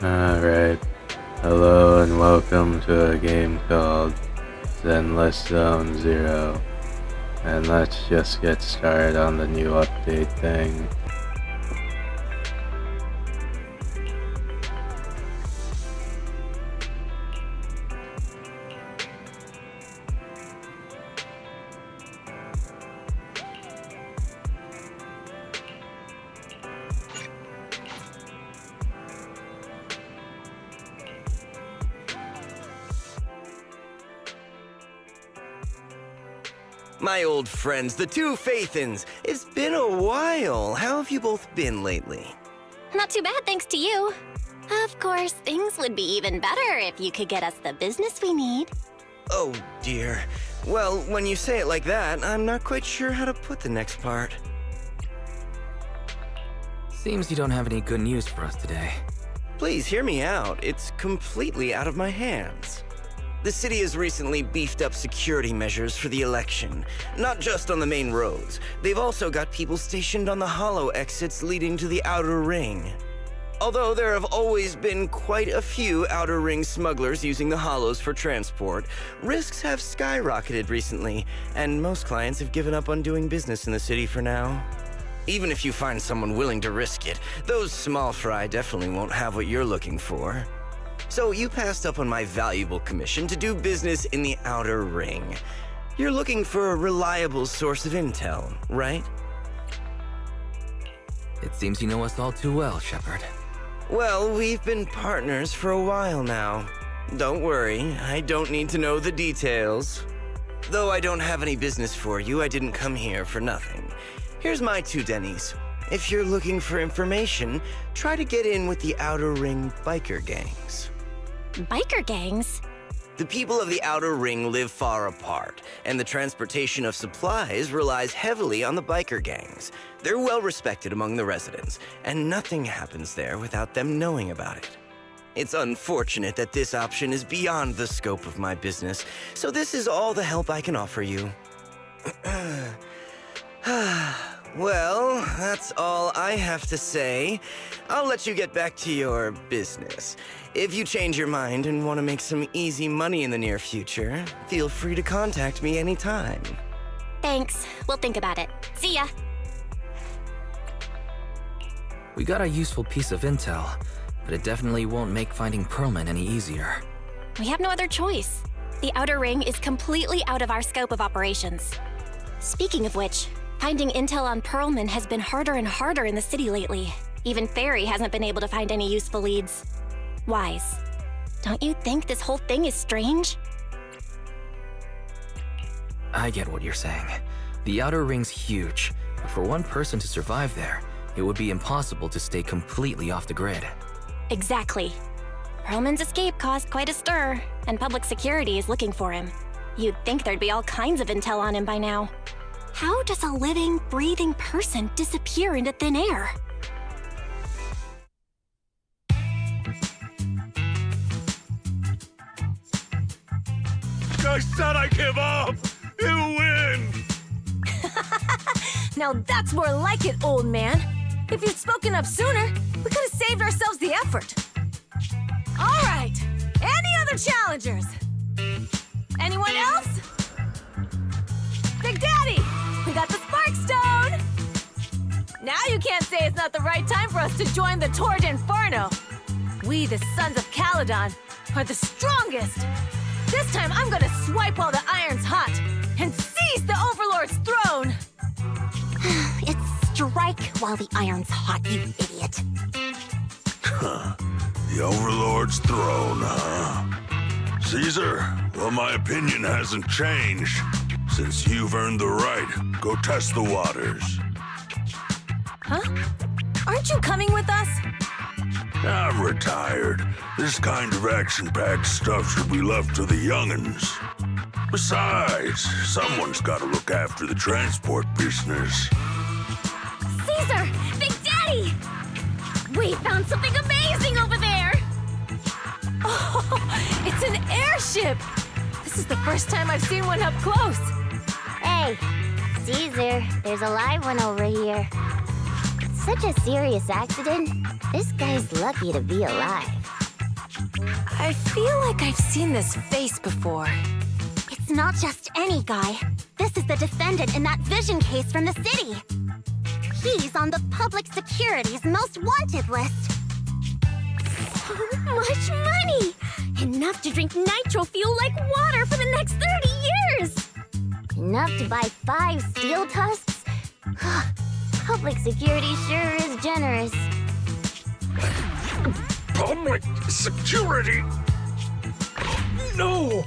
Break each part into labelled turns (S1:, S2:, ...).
S1: Alright, hello and welcome to a game called Zenless Zone Zero. And let's just get started on the new update thing.
S2: My old friends, the two Faithins. It's been a while. How have you both been lately?
S3: Not too bad, thanks to you. Of course, things would be even better if you could get us the business we need.
S2: Oh, dear. Well, when you say it like that, I'm not quite sure how to put the next part.
S4: Seems you don't have any good news for us today.
S2: Please hear me out. It's completely out of my hands. The city has recently beefed up security measures for the election. Not just on the main roads. They've also got people stationed on the hollow exits leading to the outer ring. Although there have always been quite a few outer ring smugglers using the hollows for transport, risks have skyrocketed recently, and most clients have given up on doing business in the city for now. Even if you find someone willing to risk it, those small fry definitely won't have what you're looking for. So you passed up on my valuable commission to do business in the outer ring. You're looking for a reliable source of intel, right?
S4: It seems you know us all too well, Shepard.
S2: Well, we've been partners for a while now. Don't worry, I don't need to know the details. Though I don't have any business for you, I didn't come here for nothing. Here's my 2 Denny's. If you're looking for information, try to get in with the outer ring biker gangs.
S3: Biker gangs?
S2: The people of the outer ring live far apart, and the transportation of supplies relies heavily on the biker gangs. They're well respected among the residents, and nothing happens there without them knowing about it. It's unfortunate that this option is beyond the scope of my business, so this is all the help I can offer you. Well, that's all I have to say. I'll let you get back to your business. If you change your mind and want to make some easy money in the near future, feel free to contact me anytime.
S3: Thanks. We'll think about it. See ya.
S4: We got a useful piece of intel, but it definitely won't make finding Perlman any easier.
S3: We have no other choice. The Outer Ring is completely out of our scope of operations. Speaking of which, finding intel on Perlman has been harder and harder in the city lately. Even Ferry hasn't been able to find any useful leads. Wise, don't you think this whole thing is strange?
S4: I get what you're saying. The Outer Ring's huge, but for one person to survive there, it would be impossible to stay completely off the grid.
S3: Exactly. Perlman's escape caused quite a stir, and public security is looking for him. You'd think there'd be all kinds of intel on him by now. How does a living, breathing person disappear into thin air?
S5: I said I give up! You win!
S6: Now that's more like it, old man. If you'd spoken up sooner, we could have saved ourselves the effort. All right, any other challengers? Anyone else? Big Daddy, we got the Spark Stone! Now you can't say it's not the right time for us to join the Torrid Inferno. We, the Sons of Caledon, are the strongest. This time I'm gonna swipe while the iron's hot and seize the Overlord's throne!
S3: It's strike while the iron's hot, you idiot.
S5: The Overlord's throne, huh? Caesar, well, my opinion hasn't changed. Since you've earned the right, go test the waters.
S6: Huh? Aren't you coming with us?
S5: I'm retired. This kind of action-packed stuff should be left to the young'uns. Besides, someone's gotta look after the transport business.
S6: Caesar! Big Daddy! We found something amazing over there! Oh, it's an airship! This is the first time I've seen one up close.
S7: Hey, Caesar, there's a live one over here. It's such a serious accident. This guy's lucky to be alive.
S6: I feel like I've seen this face before.
S3: It's not just any guy. This is the defendant in that vision case from the city. He's on the public security's most wanted list. So much money! Enough to drink nitro fuel like water for the next 30 years!
S7: Enough to buy 5 steel tusks? Public security sure is generous.
S5: Public security? No!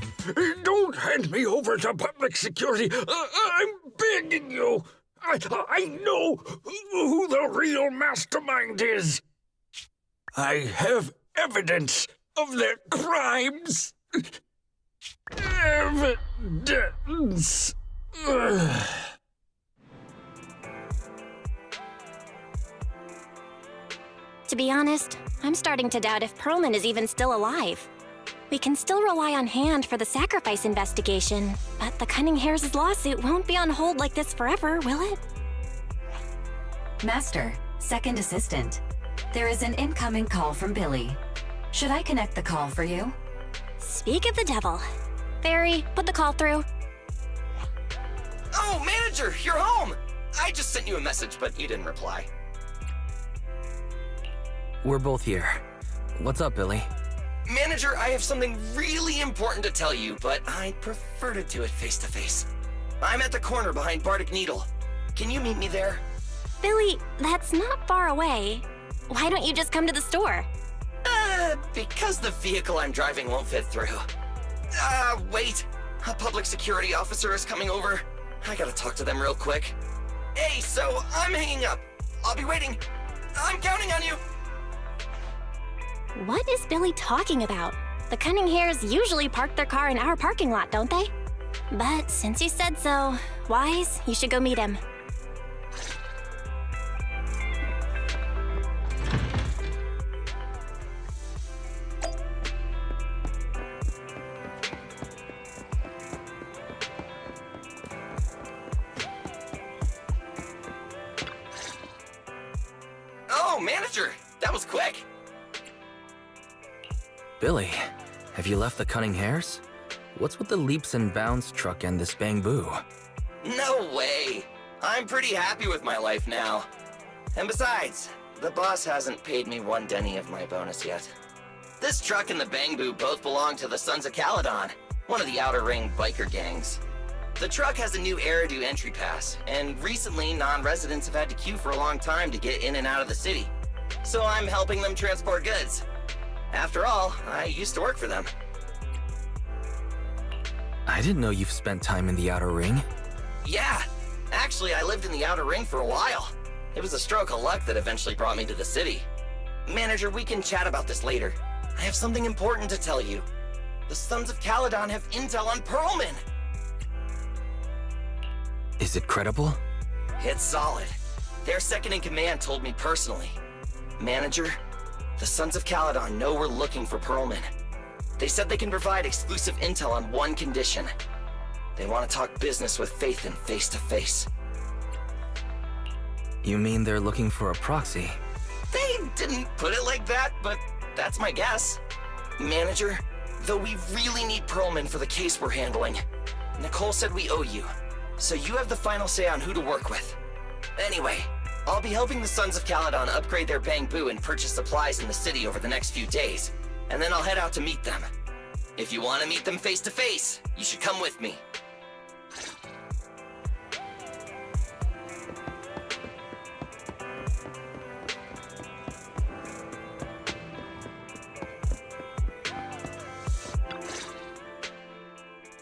S5: Don't hand me over to public security! I'm begging you! I know who the real mastermind is! I have evidence of their crimes! Evidence!
S3: To be honest, I'm starting to doubt if Perlman is even still alive. We can still rely on Hand for the sacrifice investigation, but the Cunning Hares' lawsuit won't be on hold like this forever, will it?
S8: Master, second assistant. There is an incoming call from Billy. Should I connect the call for you?
S3: Speak of the devil. Fairy, put the call through.
S2: Oh, manager, you're home! I just sent you a message, but you didn't reply.
S4: We're both here. What's up, Billy?
S2: Manager, I have something really important to tell you, but I'd prefer to do it face to face. I'm at the corner behind Bardic Needle. Can you meet me there?
S3: Billy, that's not far away. Why don't you just come to the store?
S2: Because the vehicle I'm driving won't fit through. Wait. A public security officer is coming over. I gotta talk to them real quick. Hey, so I'm hanging up. I'll be waiting. I'm counting on you.
S3: What is Billy talking about? The Cunning Hares usually park their car in our parking lot, don't they? But since you said so, Wise, you should go meet him.
S2: Oh, manager, that was quick.
S4: Billy, have you left the Cunning Hares? What's with the leaps and bounds truck and this bamboo?
S2: No way. I'm pretty happy with my life now. And besides, the boss hasn't paid me 1 denny of my bonus yet. This truck and the Bangbu both belong to the Sons of Caledon, one of the Outer Ring biker gangs. The truck has a new Eridu entry pass, and recently non-residents have had to queue for a long time to get in and out of the city. So I'm helping them transport goods. After all, I used to work for them.
S4: I didn't know you've spent time in the Outer Ring.
S2: Yeah, actually I lived in the Outer Ring for a while. It was a stroke of luck that eventually brought me to the city. Manager, we can chat about this later. I have something important to tell you. The Sons of Caledon have intel on Perlman.
S4: Is it credible?
S2: It's solid. Their second-in-command told me personally. Manager, the Sons of Caledon know we're looking for Perlman. They said they can provide exclusive intel on one condition. They want to talk business with Faithin face to face.
S4: You mean they're looking for a proxy?
S2: They didn't put it like that, but that's my guess. Manager, though we really need Perlman for the case we're handling, Nicole said we owe you, so you have the final say on who to work with. Anyway, I'll be helping the Sons of Caledon upgrade their Bangbu and purchase supplies in the city over the next few days, and then I'll head out to meet them. If you want to meet them face to face, you should come with me.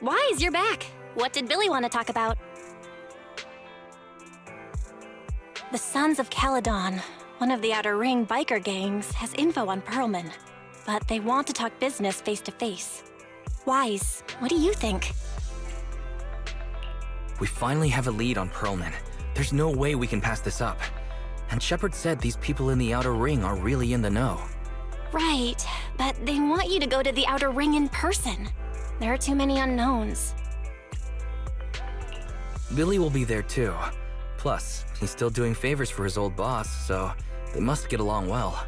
S3: Wise, you're back. What did Billy want to talk about? The Sons of Caledon, one of the Outer Ring biker gangs, has info on Perlman, but they want to talk business face to face. Wise, what do you think?
S4: We finally have a lead on Perlman. There's no way we can pass this up. And Shepard said these people in the Outer Ring are really in the know.
S3: Right, but they want you to go to the Outer Ring in person. There are too many unknowns.
S4: Billy will be there too. Plus, he's still doing favors for his old boss, so they must get along well.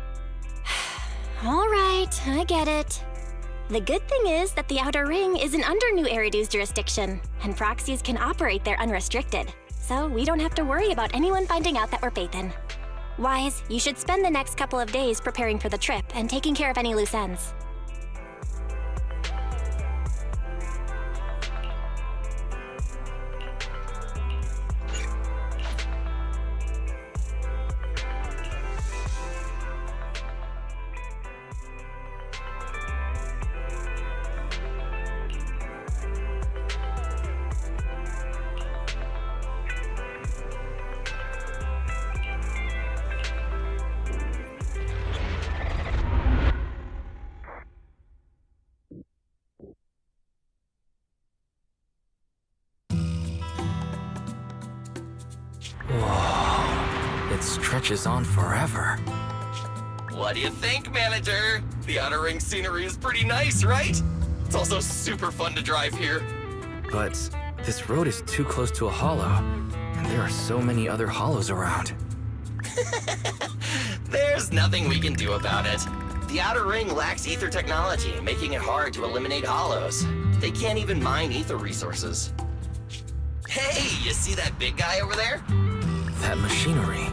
S3: All right, I get it. The good thing is that the Outer Ring isn't under New Eridu's jurisdiction, and proxies can operate there unrestricted, so we don't have to worry about anyone finding out that we're Pathan. Wise, you should spend the next couple of days preparing for the trip and taking care of any loose ends.
S4: Whoa, it stretches on forever.
S9: What do you think, Manager? The Outer Ring scenery is pretty nice, right? It's also super fun to drive here.
S4: But this road is too close to a hollow, and there are so many other hollows around.
S9: There's nothing we can do about it. The Outer Ring lacks ether technology, making it hard to eliminate hollows. They can't even mine ether resources. Hey, you see that big guy over there?
S4: That machinery.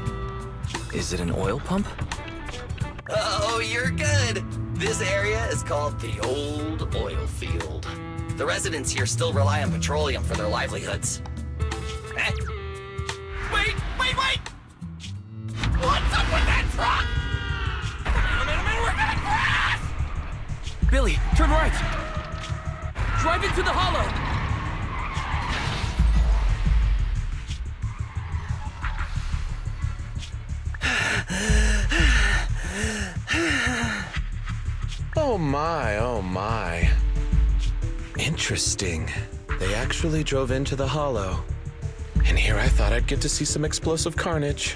S4: Is it an oil pump?
S9: Oh, you're good. This area is called the Old Oil Field. The residents here still rely on petroleum for their livelihoods. Eh? Wait! What's up with that truck? Man, we're gonna crash!
S4: Billy, turn right! Drive into the hollow!
S10: Oh my. Interesting. They actually drove into the hollow. And here I thought I'd get to see some explosive carnage.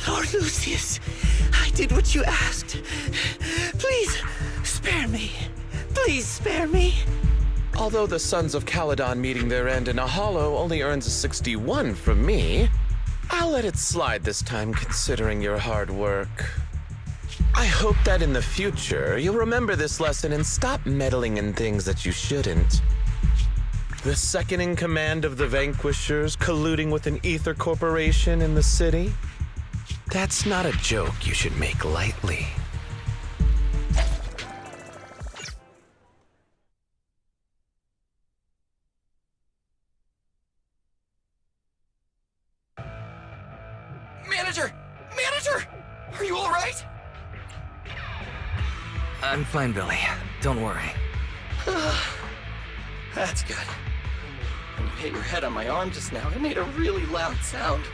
S2: Lord Lucius, I did what you asked. Please, spare me. Please spare me.
S10: Although the Sons of Caledon meeting their end in a hollow only earns a 61 from me, I'll let it slide this time considering your hard work. I hope that in the future, you'll remember this lesson and stop meddling in things that you shouldn't. The second in command of the Vanquishers colluding with an ether corporation in the city? That's not a joke you should make lightly.
S9: Manager! Are you all right?
S4: I'm fine, Billy. Don't worry.
S9: That's good. When you hit your head on my arm just now, it made a really loud sound.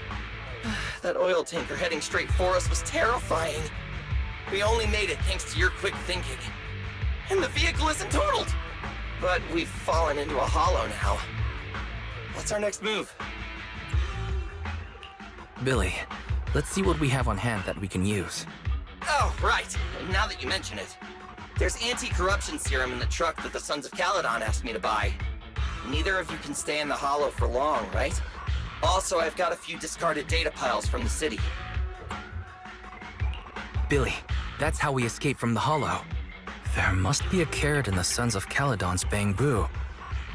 S9: That oil tanker heading straight for us was terrifying. We only made it thanks to your quick thinking. And the vehicle isn't totaled. But we've fallen into a hollow now. What's our next move?
S4: Billy, let's see what we have on hand that we can use.
S9: Oh, right. Now that you mention it. There's anti-corruption serum in the truck that the Sons of Caledon asked me to buy. Neither of you can stay in the hollow for long, right? Also, I've got a few discarded data piles from the city.
S4: Billy, that's how we escaped from the hollow. There must be a carrot in the Sons of Caledon's bamboo.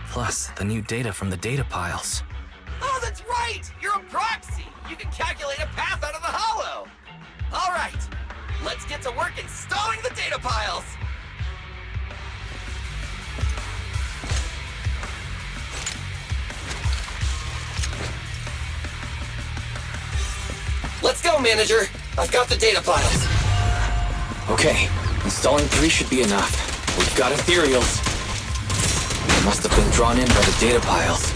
S4: Plus, the new data from the data piles.
S9: Oh, that's right! You're a proxy! You can calculate a path out of the hollow! All right, let's get to work installing the data piles! Let's go, Manager! I've got the data piles.
S4: Okay, installing 3 should be enough. We've got ethereals. They must have been drawn in by the data piles.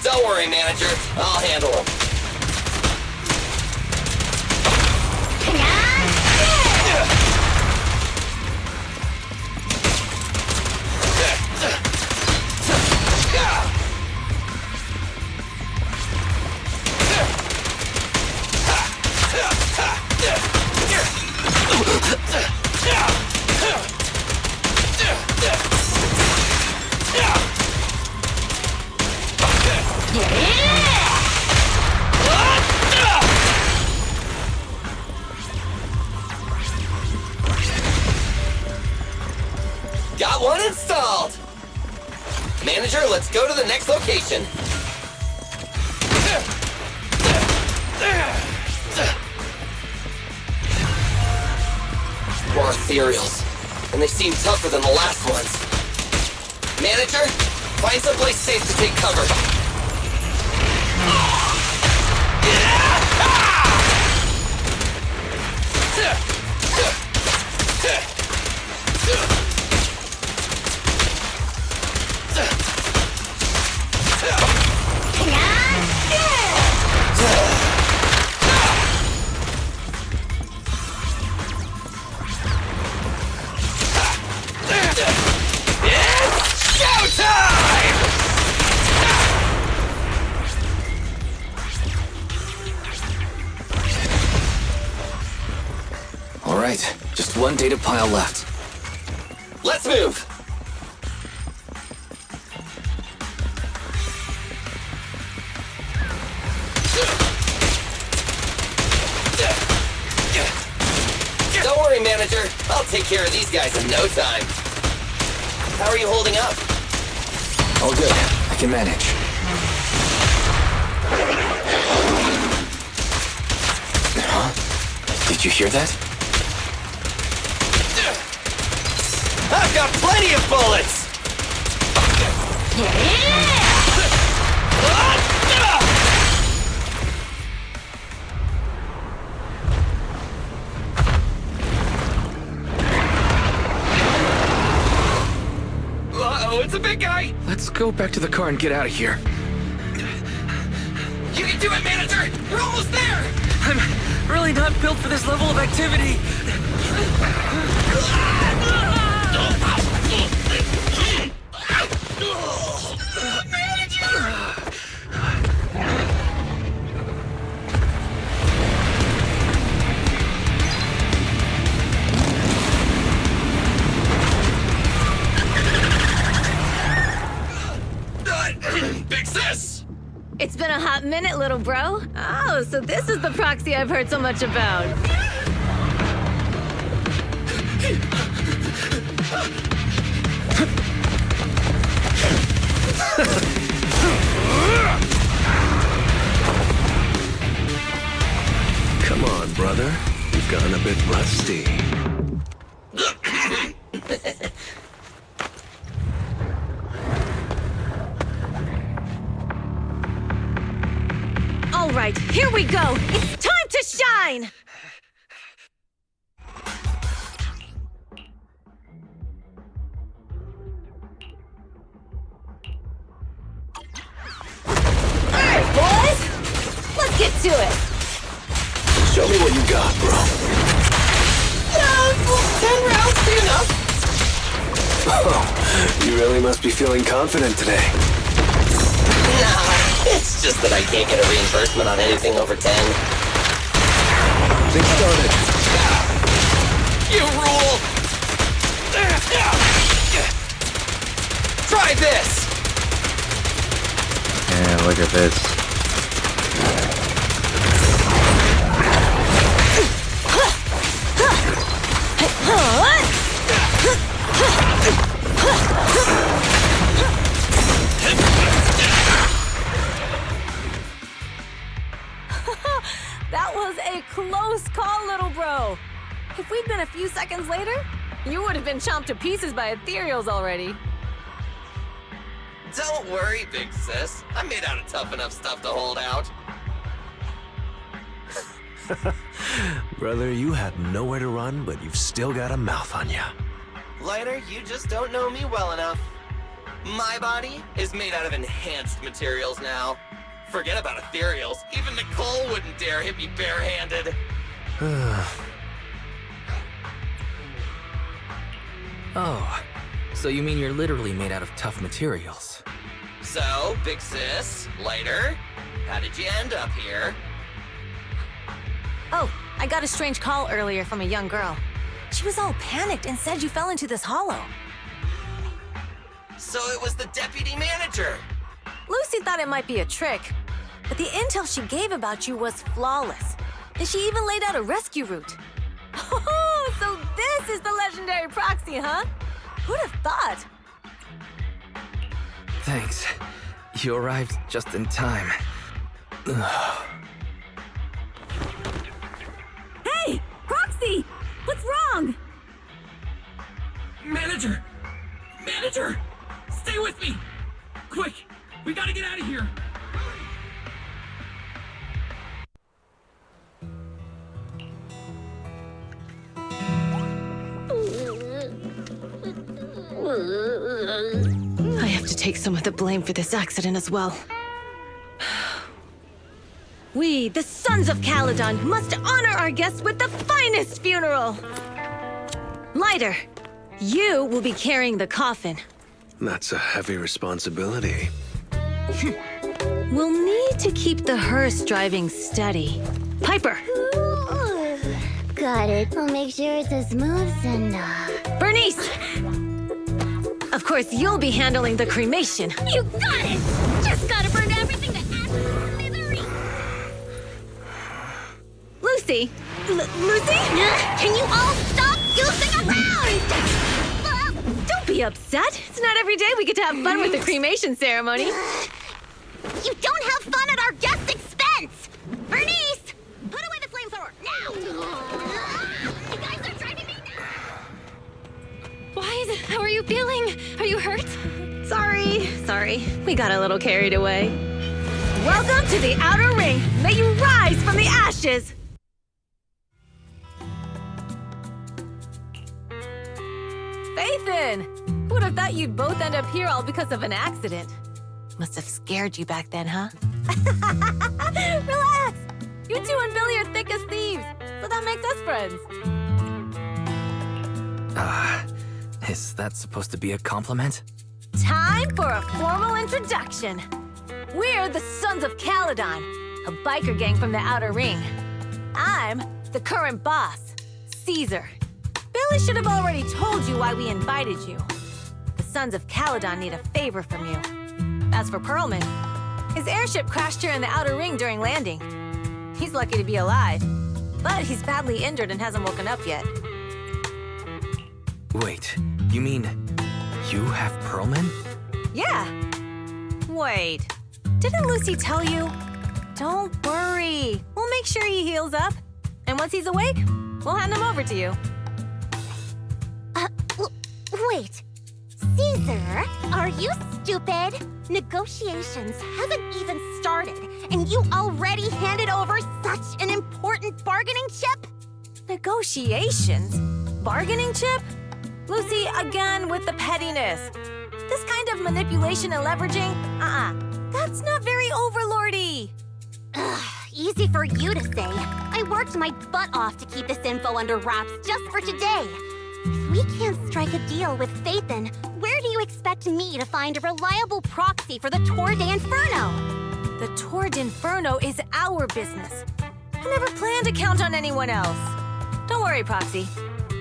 S9: Don't worry, Manager. I'll handle them. Got one installed! Manager, let's go to the next location. More ethereals, and they seem tougher than the last ones. Manager, find someplace safe to take cover.
S4: Alright, just one data pile left.
S9: Let's move! Don't worry, Manager. I'll take care of these guys in no time. How are you holding up?
S4: All good. I can manage. Huh? Did you hear that?
S9: I've got plenty of bullets! Uh-oh, it's a big guy!
S4: Let's go back to the car and get out of here.
S9: You can do it, Manager! You're almost there!
S4: I'm really not built for this level of activity.
S9: Big sis!
S6: It's been a hot minute, little bro. Oh, so this is the proxy I've heard so much about.
S11: Come on, brother. You've gotten a bit rusty.
S6: All right, here we go. It's time to shine! All right, boys. Let's get to it.
S11: Show me what you got, bro.
S9: 10 rounds be enough?
S11: Oh, you really must be feeling confident today.
S9: Nah, it's just that I can't get a reimbursement on anything over 10.
S11: Think started.
S9: You rule! Try this!
S1: And look at this.
S6: That was a close call, little bro. If we'd been a few seconds later, you would have been chomped to pieces by ethereals already.
S9: Don't worry, big sis. I'm made out of tough enough stuff to hold out.
S11: Brother, you had nowhere to run, but you've still got a mouth on you.
S9: Lighter, you just don't know me well enough. My body is made out of enhanced materials now. Forget about ethereals. Even Nicole wouldn't dare hit me barehanded.
S4: Oh, so you mean you're literally made out of tough materials?
S9: So, big sis, Lighter, how did you end up here?
S6: Oh, I got a strange call earlier from a young girl. She was all panicked and said you fell into this hollow.
S9: So it was the deputy manager.
S6: Lucy thought it might be a trick, but the intel she gave about you was flawless. And she even laid out a rescue route. Oh, so this is the legendary proxy, huh? Who'd have thought?
S4: Thanks. You arrived just in time.
S6: Hey! Proxy! What's wrong?
S12: Manager! Manager! Stay with me! Quick! We gotta get out of here!
S6: I have to take some of the blame for this accident as well. We, the Sons of Caledon, must honor our guests with the finest funeral! Lighter, you will be carrying the coffin.
S11: That's a heavy responsibility.
S6: We'll need to keep the hearse driving steady. Piper!
S7: Ooh, got it. I'll make sure it's as smooth and
S6: Bernice! Of course, you'll be handling the cremation.
S7: You got it! Just gotta burn everything that adds misery!
S6: Lucy! Lucy?
S7: Can you all stop goofing around?
S6: Don't be upset. It's not every day we get to have fun with the cremation ceremony.
S7: You don't have fun at our guest's expense! Bernice! Put away the flamethrower, now! You guys are driving me nuts!
S3: Why? How are you feeling? Are you hurt?
S6: Sorry. We got a little carried away. Welcome to the Outer Ring. May you rise from the ashes! Faithin! Who would have thought you'd both end up here all because of an accident? Must have scared you back then, huh? Relax! You two and Billy are thick as thieves, so that makes us friends.
S4: Is that supposed to be a compliment?
S6: Time for a formal introduction. We're the Sons of Caledon, a biker gang from the Outer Ring. I'm the current boss, Caesar. Billy should have already told you why we invited you. The Sons of Caledon need a favor from you. As for Pearlman, his airship crashed here in the Outer Ring during landing. He's lucky to be alive, but he's badly injured and hasn't woken up yet.
S4: Wait, you mean you have Pearlman?
S6: Yeah. Wait, didn't Lucy tell you? Don't worry. We'll make sure he heals up. And once he's awake, we'll hand him over to you.
S7: Wait. Caesar, are you stupid? Negotiations haven't even started, and you already handed over such an important bargaining chip?
S6: Negotiations? Bargaining chip? Lucy, again with the pettiness. This kind of manipulation and leveraging? That's not very overlordy.
S7: Easy for you to say. I worked my butt off to keep this info under wraps just for today. If we can't strike a deal with Faithin, where do you expect me to find a reliable proxy for the Tour de Inferno?
S6: The Tour d'Inferno is our business. I never planned to count on anyone else. Don't worry, Proxy.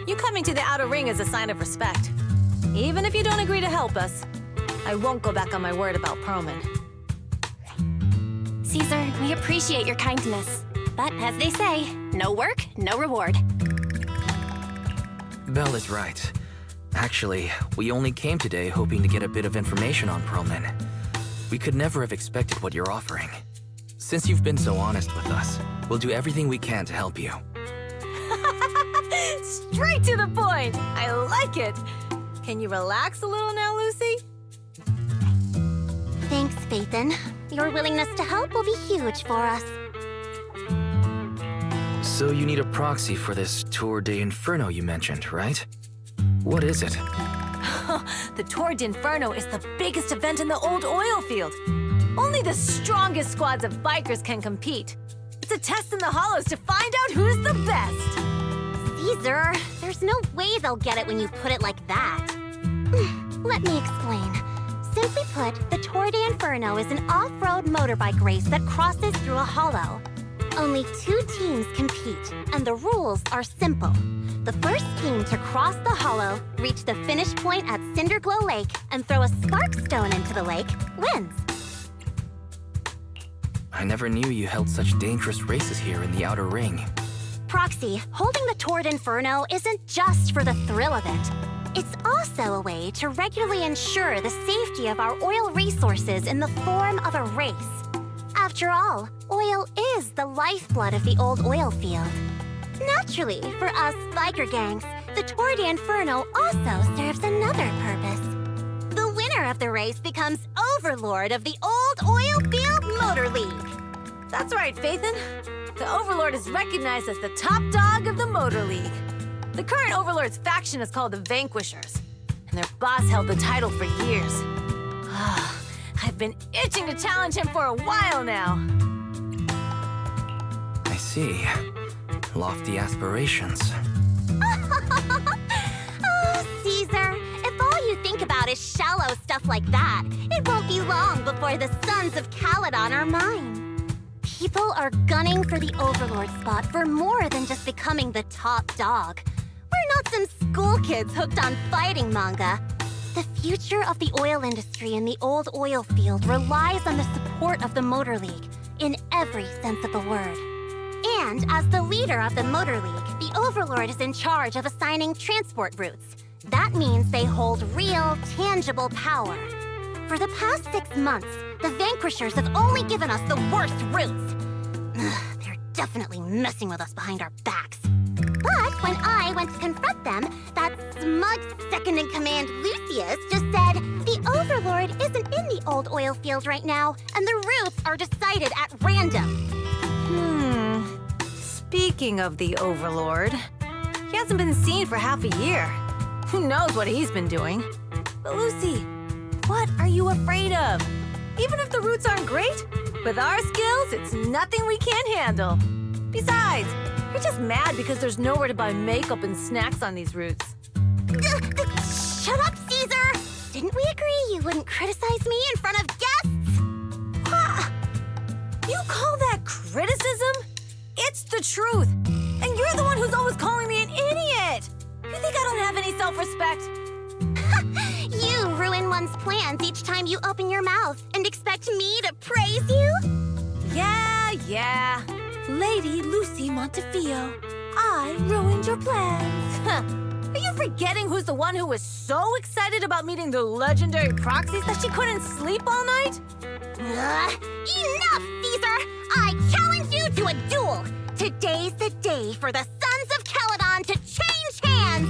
S6: You coming to the Outer Ring is a sign of respect. Even if you don't agree to help us, I won't go back on my word about Pearlman.
S3: Caesar, we appreciate your kindness. But as they say, no work, no reward.
S4: Belle is right. Actually, we only came today hoping to get a bit of information on Pearlman. We could never have expected what you're offering. Since you've been so honest with us, we'll do everything we can to help you.
S6: Straight to the point! I like it! Can you relax a little now, Lucy?
S7: Thanks, Faithin. Your willingness to help will be huge for us.
S4: So you need a proxy for this Tour de Inferno you mentioned, right? What is it?
S6: The Tour d'Inferno is the biggest event in the old oil field. Only the strongest squads of bikers can compete. It's a test in the hollows to find out who's the best.
S7: Caesar, there's no way they'll get it when you put it like that. Let me explain. Simply put, the Tour de Inferno is an off-road motorbike race that crosses through a hollow. Only 2 teams compete, and the rules are simple. The first team to cross the hollow, reach the finish point at Cinderglow Lake, and throw a spark stone into the lake, wins.
S4: I never knew you held such dangerous races here in the Outer Ring.
S7: Proxy, holding the Tour d'Inferno isn't just for the thrill of it. It's also a way to regularly ensure the safety of our oil resources in the form of a race. After all, oil is the lifeblood of the old oil field. Naturally, for us biker gangs, the Tour de Inferno also serves another purpose. The winner of the race becomes overlord of the old oil field motor league.
S6: That's right, Phaethon. The Overlord is recognized as the top dog of the Motor League. The current Overlord's faction is called the Vanquishers, and their boss held the title for years. I've been itching to challenge him for a while now.
S4: I see. Lofty aspirations.
S7: Oh, Caesar, if all you think about is shallow stuff like that, it won't be long before the Sons of Caledon are mine. People are gunning for the Overlord spot for more than just becoming the top dog. We're not some school kids hooked on fighting manga. The future of the oil industry in the old oil field relies on the support of the Motor League, in every sense of the word. And as the leader of the Motor League, the Overlord is in charge of assigning transport routes. That means they hold real, tangible power. For the past 6 months, the Vanquishers have only given us the worst routes. They're definitely messing with us behind our backs. But when I went to confront them, that smug second-in-command Lucius just said, the Overlord isn't in the old oil field right now, and the routes are decided at random.
S6: Speaking of the Overlord, he hasn't been seen for half a year. Who knows what he's been doing? But Lucy, what are you afraid of? Even if the routes aren't great, with our skills, it's nothing we can't handle. Besides, you're just mad because there's nowhere to buy makeup and snacks on these routes.
S7: Shut up, Caesar! Didn't we agree you wouldn't criticize me in front of guests?
S6: Huh. You call that criticism? It's the truth. And you're the one who's always calling me an idiot. You think I don't have any self-respect?
S7: You ruin one's plans each time you open your mouth and expect me to praise you?
S6: Yeah. Lady Lucy Montefiore, I ruined your plans. Are you forgetting who's the one who was so excited about meeting the legendary proxies that she couldn't sleep all night?
S7: Enough, Caesar! I challenge you to a duel! Today's the day for the Sons of Caledon to change hands!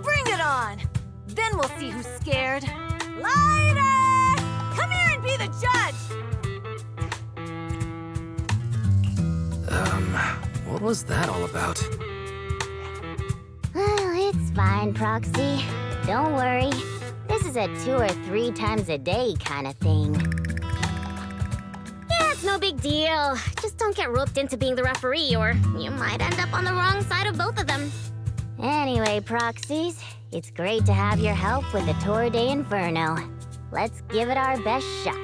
S6: Bring it on! Then we'll see who's scared. Lady! Come here and be the judge!
S4: What was that all about?
S13: It's fine, Proxy. Don't worry. This is a 2 or 3 times a day kind of thing. Yeah, it's no big deal. Just don't get roped into being the referee, or you might end up on the wrong side of both of them. Anyway, Proxies, it's great to have your help with the Tour de Inferno. Let's give it our best shot.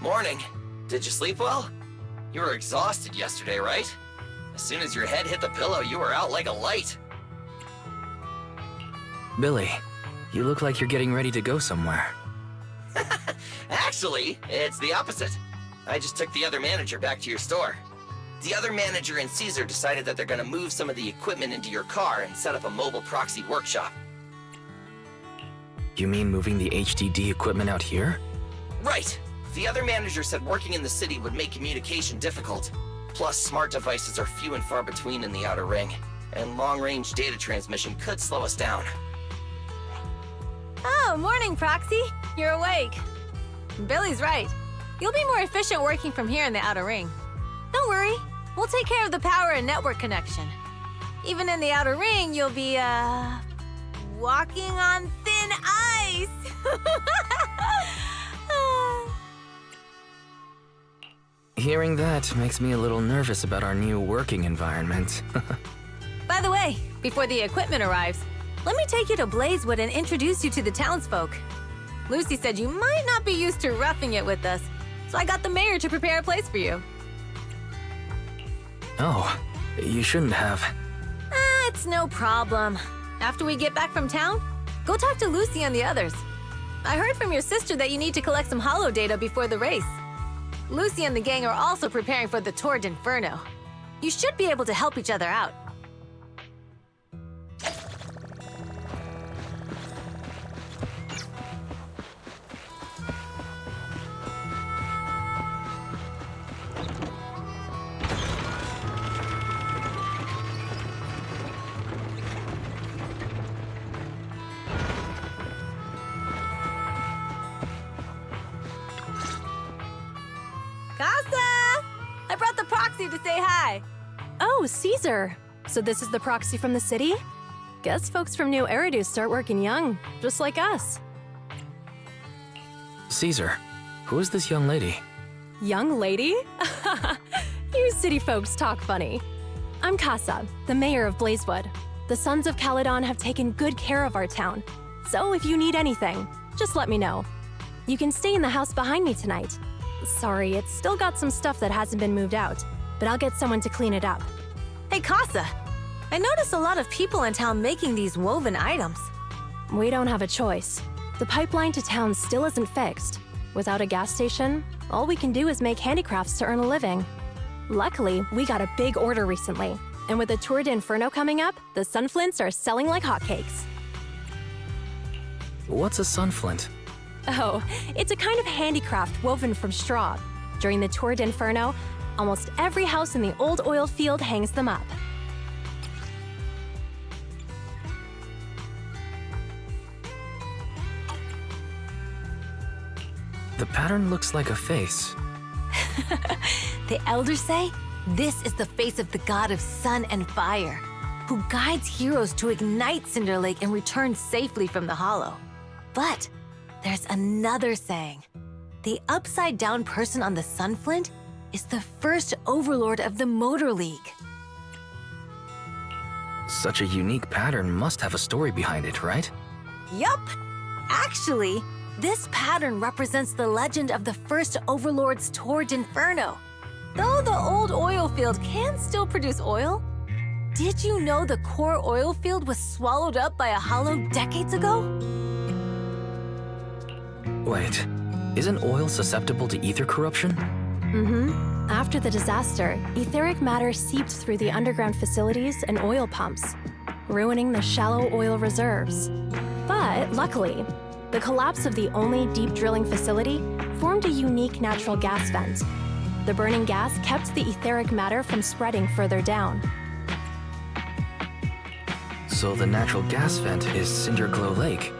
S9: Morning. Did you sleep well? You were exhausted yesterday, right? As soon as your head hit the pillow, you were out like a light.
S4: Billy, you look like you're getting ready to go somewhere.
S9: Actually, it's the opposite. I just took the other manager back to your store. The other manager and Caesar decided that they're gonna move some of the equipment into your car and set up a mobile proxy workshop.
S4: You mean moving the HDD equipment out here?
S9: Right. The other manager said working in the city would make communication difficult. Plus, smart devices are few and far between in the Outer Ring, and long-range data transmission could slow us down.
S6: Oh, morning, Proxy. You're awake. Billy's right. You'll be more efficient working from here in the Outer Ring. Don't worry. We'll take care of the power and network connection. Even in the Outer Ring, you'll be, walking on thin ice.
S4: Hearing that makes me a little nervous about our new working environment.
S6: By the way, before the equipment arrives, let me take you to Blazewood and introduce you to the townsfolk. Lucy said you might not be used to roughing it with us, so I got the mayor to prepare a place for you.
S4: Oh, you shouldn't have.
S6: It's no problem. After we get back from town, go talk to Lucy and the others. I heard from your sister that you need to collect some holo data before the race. Lucy and the gang are also preparing for the Tour d'Inferno. You should be able to help each other out. Casa! I brought the proxy to say hi.
S14: Oh, Caesar. So this is the proxy from the city? Guess folks from New Eridu start working young, just like us.
S4: Caesar, who is this young lady?
S14: Young lady? You city folks talk funny. I'm Casa, the mayor of Blazewood. The Sons of Caledon have taken good care of our town. So if you need anything, just let me know. You can stay in the house behind me tonight. Sorry, it's still got some stuff that hasn't been moved out, but I'll get someone to clean it up.
S6: Hey, Casa. I noticed a lot of people in town making these woven items.
S14: We don't have a choice. The pipeline to town still isn't fixed. Without a gas station, all we can do is make handicrafts to earn a living. Luckily, we got a big order recently, and with the Tour d'Inferno coming up, the sunflints are selling like hotcakes.
S4: What's a sunflint?
S14: Oh, it's a kind of handicraft woven from straw. During the Tour d'Inferno, almost every house in the old oil field hangs them up.
S4: The pattern looks like a face.
S6: The elders say this is the face of the god of sun and fire, who guides heroes to ignite Cinder Lake and return safely from the hollow. But there's another saying. The upside-down person on the sunflint is the first overlord of the Motor League.
S4: Such a unique pattern must have a story behind it, right?
S6: Yup! Actually, this pattern represents the legend of the first overlord's Tour d'Inferno. Though the old oil field can still produce oil, did you know the core oil field was swallowed up by a hollow decades ago?
S4: Wait, isn't oil susceptible to ether corruption?
S14: Mm-hmm. After the disaster, etheric matter seeped through the underground facilities and oil pumps, ruining the shallow oil reserves. But luckily, the collapse of the only deep drilling facility formed a unique natural gas vent. The burning gas kept the etheric matter from spreading further down.
S4: So the natural gas vent is Cinderglow Lake.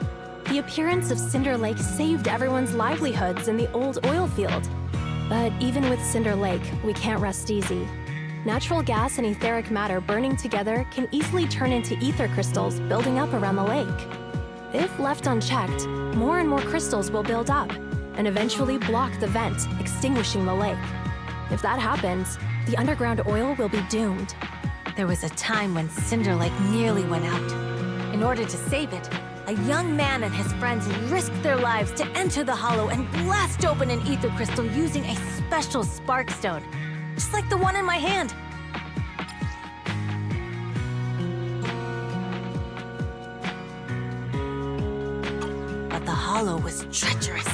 S14: The appearance of Cinder Lake saved everyone's livelihoods in the old oil field. But even with Cinder Lake, we can't rest easy. Natural gas and etheric matter burning together can easily turn into ether crystals building up around the lake. If left unchecked, more and more crystals will build up and eventually block the vent, extinguishing the lake. If that happens, the underground oil will be doomed.
S6: There was a time when Cinder Lake nearly went out. In order to save it, a young man and his friends risked their lives to enter the hollow and blast open an ether crystal using a special spark stone, just like the one in my hand. But the Hollow was treacherous,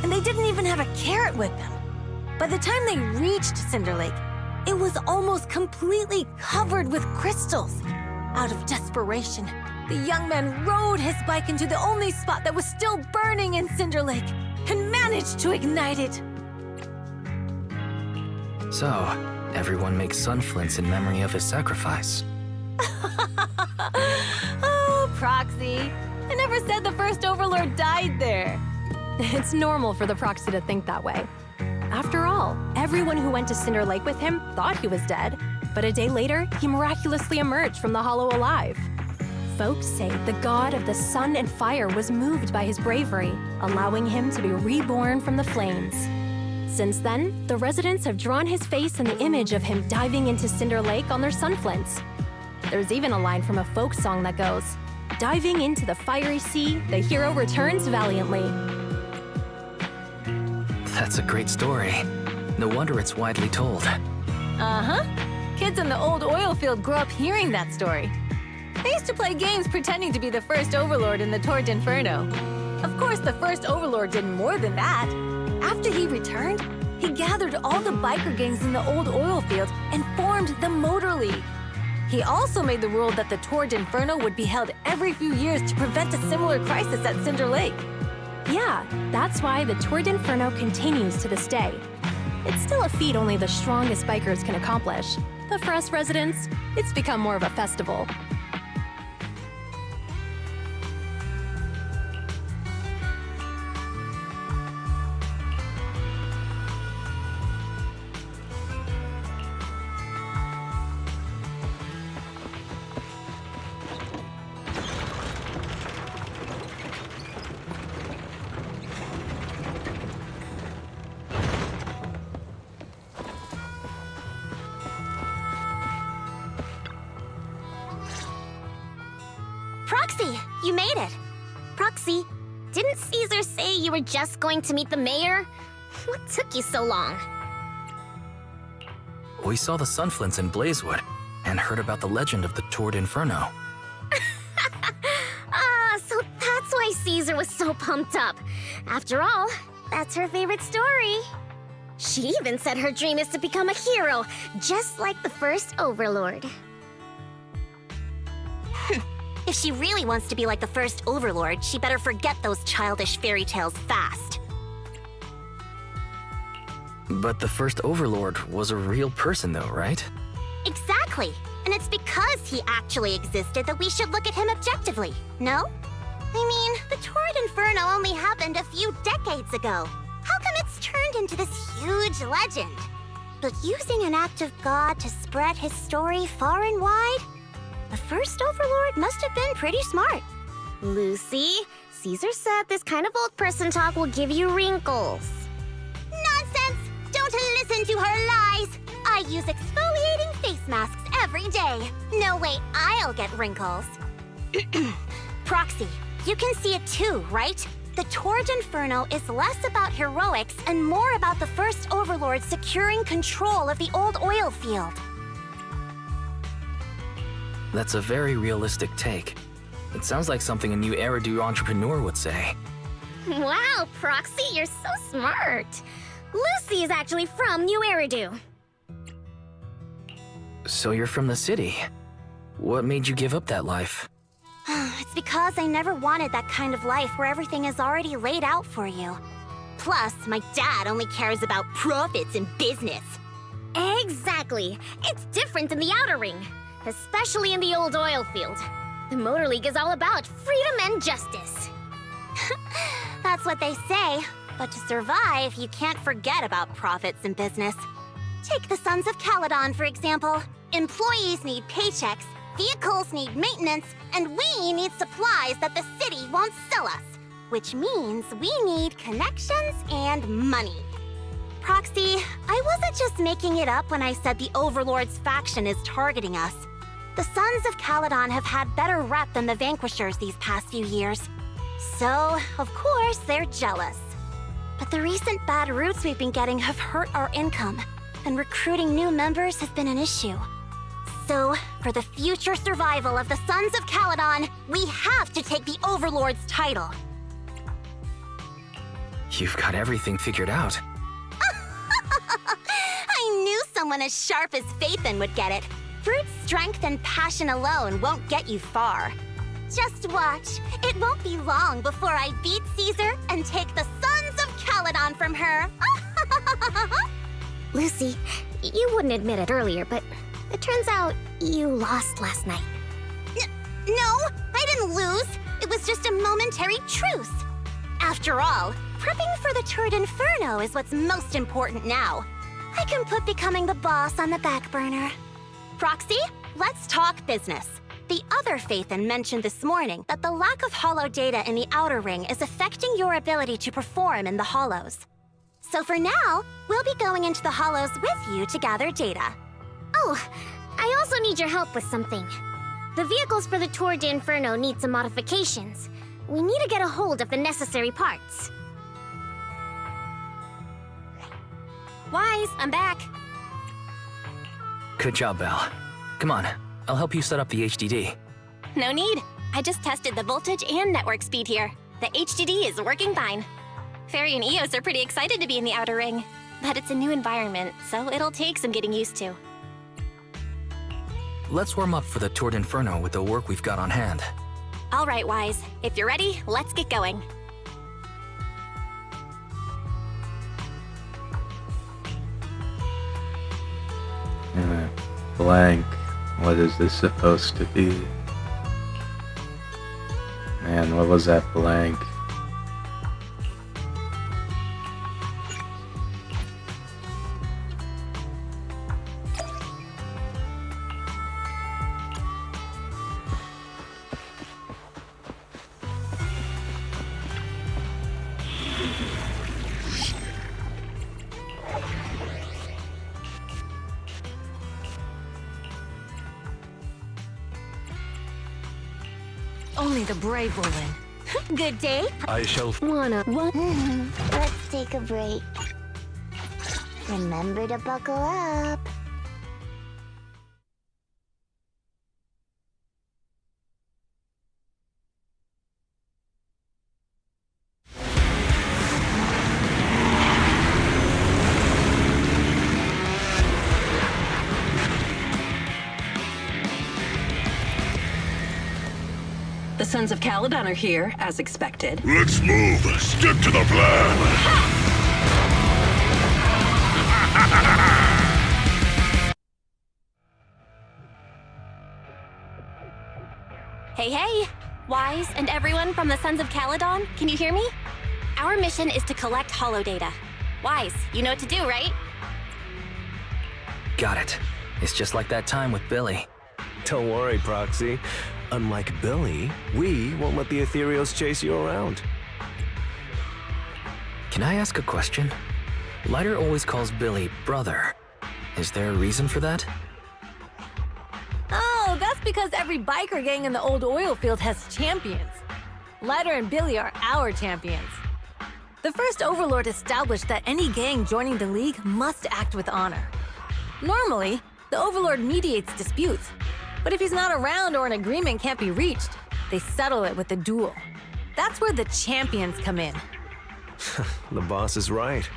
S6: and they didn't even have a carrot with them. By the time they reached Cinder Lake, it was almost completely covered with crystals. Out of desperation, the young man rode his bike into the only spot that was still burning in Cinder Lake and managed to ignite it.
S4: So, everyone makes sun flints in memory of his sacrifice.
S6: Oh, Proxy. I never said the first Overlord died there.
S14: It's normal for the Proxy to think that way. After all, everyone who went to Cinder Lake with him thought he was dead, but a day later, he miraculously emerged from the Hollow alive. Folks say the god of the sun and fire was moved by his bravery, allowing him to be reborn from the flames. Since then, the residents have drawn his face and the image of him diving into Cinder Lake on their sunflints. There's even a line from a folk song that goes, "Diving into the fiery sea, the hero returns valiantly."
S4: That's a great story. No wonder it's widely told.
S6: Uh-huh. Kids in the old oil field grew up hearing that story. They used to play games pretending to be the first Overlord in the Tour d'Inferno. Of course, the first Overlord did more than that. After he returned, he gathered all the biker gangs in the old oil field and formed the Motor League. He also made the rule that the Tour d'Inferno would be held every few years to prevent a similar crisis at Cinder Lake.
S14: Yeah, that's why the Tour d'Inferno continues to this day. It's still a feat only the strongest bikers can accomplish, but for us residents, it's become more of a festival.
S13: Proxy, you made it. Proxy, didn't Caesar say you were just going to meet the mayor? What took you so long?
S4: We saw the sunflints in Blazewood and heard about the legend of the Tour d'Inferno.
S13: So that's why Caesar was so pumped up. After all, that's her favorite story. She even said her dream is to become a hero, just like the first Overlord. If she really wants to be like the first Overlord, she better forget those childish fairy tales fast.
S4: But the first Overlord was a real person though, right?
S13: Exactly. And it's because he actually existed that we should look at him objectively, no? I mean, the Tour d'Inferno only happened a few decades ago. How come it's turned into this huge legend? But using an act of God to spread his story far and wide? The first Overlord must have been pretty smart. Lucy, Caesar said this kind of old person talk will give you wrinkles. Nonsense! Don't listen to her lies! I use exfoliating face masks every day. No way I'll get wrinkles. Proxy, you can see it too, right? The Tour d'Inferno is less about heroics and more about the first Overlord securing control of the old oil field.
S4: That's a very realistic take. It sounds like something a new Eridu entrepreneur would say.
S13: Wow, Proxy, you're so smart. Lucy is actually from New Eridu.
S4: So you're from the city. What made you give up that life?
S13: It's because I never wanted that kind of life where everything is already laid out for you. Plus, my dad only cares about profits and business. Exactly. It's different in the Outer Ring, especially in the old oil field. The Motor League is all about freedom and justice. That's what they say, but to survive, you can't forget about profits and business. Take the Sons of Caledon, for example. Employees need paychecks, vehicles need maintenance, and we need supplies that the city won't sell us. Which means we need connections and money. Proxy, I wasn't just making it up when I said the Overlord's faction is targeting us. The Sons of Caledon have had better rep than the Vanquishers these past few years. So, of course, they're jealous. But the recent bad routes we've been getting have hurt our income, and recruiting new members has been an issue. So, for the future survival of the Sons of Caledon, we have to take the Overlord's title.
S4: You've got everything figured out.
S7: I knew someone as sharp as Faithin would get it. Brute strength and passion alone won't get you far. Just watch. It won't be long before I beat Caesar and take the Sons of Caledon from her.
S13: Lucy, you wouldn't admit it earlier, but it turns out you lost last night.
S7: No, I didn't lose. It was just a momentary truce. After all, prepping for the Tour d'Inferno is what's most important now. I can put becoming the boss on the back burner. Proxy, let's talk business. The other Faithin mentioned this morning that the lack of hollow data in the Outer Ring is affecting your ability to perform in the Hollows. So for now, we'll be going into the Hollows with you to gather data.
S13: Oh, I also need your help with something. The vehicles for the Tour d'Inferno need some modifications. We need to get a hold of the necessary parts.
S3: Wise, I'm back.
S4: Good job, Belle. Come on, I'll help you set up the HDD.
S3: No need. I just tested the voltage and network speed here. The HDD is working fine. Fairy and Eos are pretty excited to be in the Outer Ring, but it's a new environment, so it'll take some getting used to.
S4: Let's warm up for the Tour d'Inferno with the work we've got on hand.
S3: All right, Wise. If you're ready, let's get going.
S1: Blank. What is this supposed to be? Man, what was that blank?
S6: Only the brave will win.
S7: Good day.
S11: I shall...
S13: Let's take a break. Remember to buckle up.
S15: The Sons of Caledon are here, as expected.
S5: Let's move. Stick to the plan.
S3: Hey, hey! Wise and everyone from the Sons of Caledon, can you hear me? Our mission is to collect hollow data. Wise, you know what to do, right?
S4: Got it. It's just like that time with Billy.
S11: Don't worry, Proxy. Unlike Billy, we won't let the Ethereals chase you around.
S4: Can I ask a question? Lighter always calls Billy brother. Is there a reason for that?
S6: Oh, that's because every biker gang in the old oil field has champions. Lighter and Billy are our champions. The first Overlord established that any gang joining the League must act with honor. Normally, the Overlord mediates disputes, but if he's not around or an agreement can't be reached, they settle it with a duel. That's where the champions come in.
S11: The boss is right.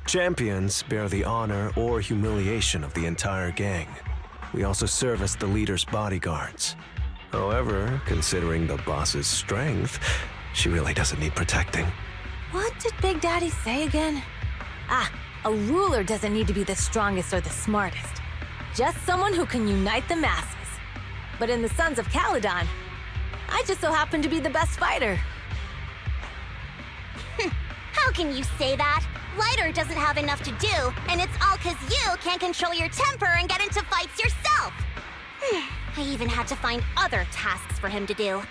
S11: Champions bear the honor or humiliation of the entire gang. We also serve as the leader's bodyguards. However, considering the boss's strength, she really doesn't need protecting.
S6: What did Big Daddy say again? Ah, a ruler doesn't need to be the strongest or the smartest. Just someone who can unite the masses. But in the Sons of Caledon, I just so happen to be the best fighter.
S7: How can you say that? Lighter doesn't have enough to do, and it's all 'cause you can't control your temper and get into fights yourself. I even had to find other tasks for him to do.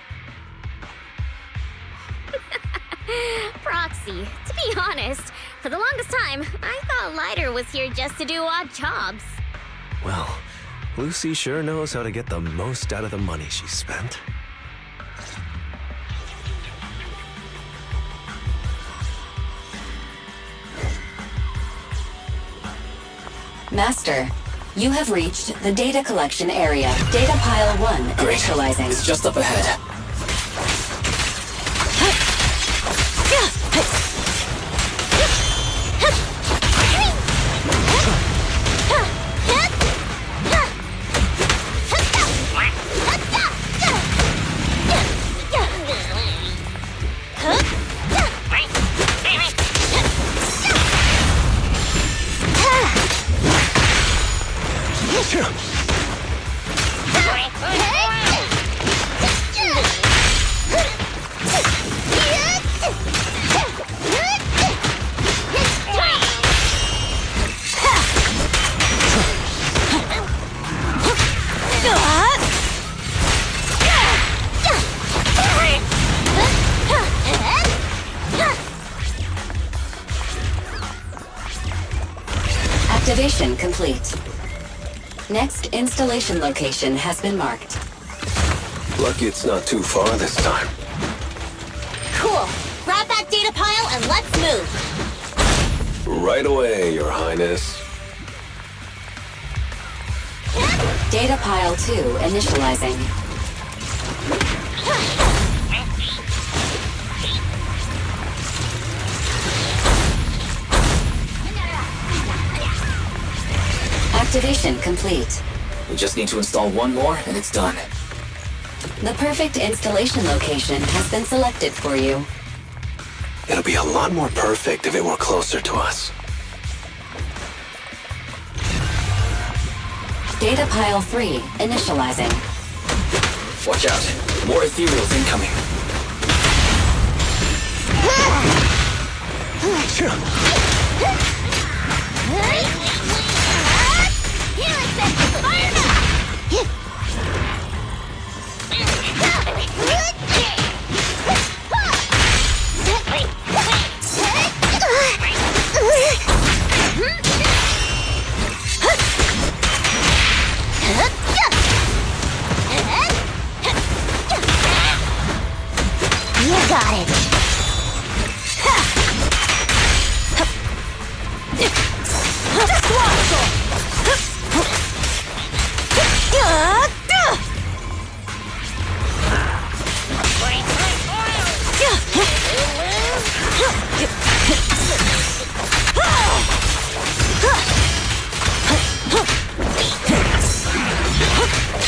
S13: Proxy, to be honest, for the longest time, I thought Lighter was here just to do odd jobs.
S11: Well, Lucy sure knows how to get the most out of the money she spent.
S8: Master, you have reached the data collection area. Data pile 1 initializing.
S4: It's just up ahead.
S8: Activation complete. Next installation location has been marked.
S11: Lucky it's not too far this time.
S13: Cool. Grab that data pile and let's move.
S11: Right away, Your Highness.
S8: Data pile 2 initializing. Activation complete.
S4: We just need to install one more and it's done.
S8: The perfect installation location has been selected for you.
S11: It'll be a lot more perfect if it were closer to us.
S8: Data pile 3 initializing.
S4: Watch out. More ethereals incoming.
S13: You got it.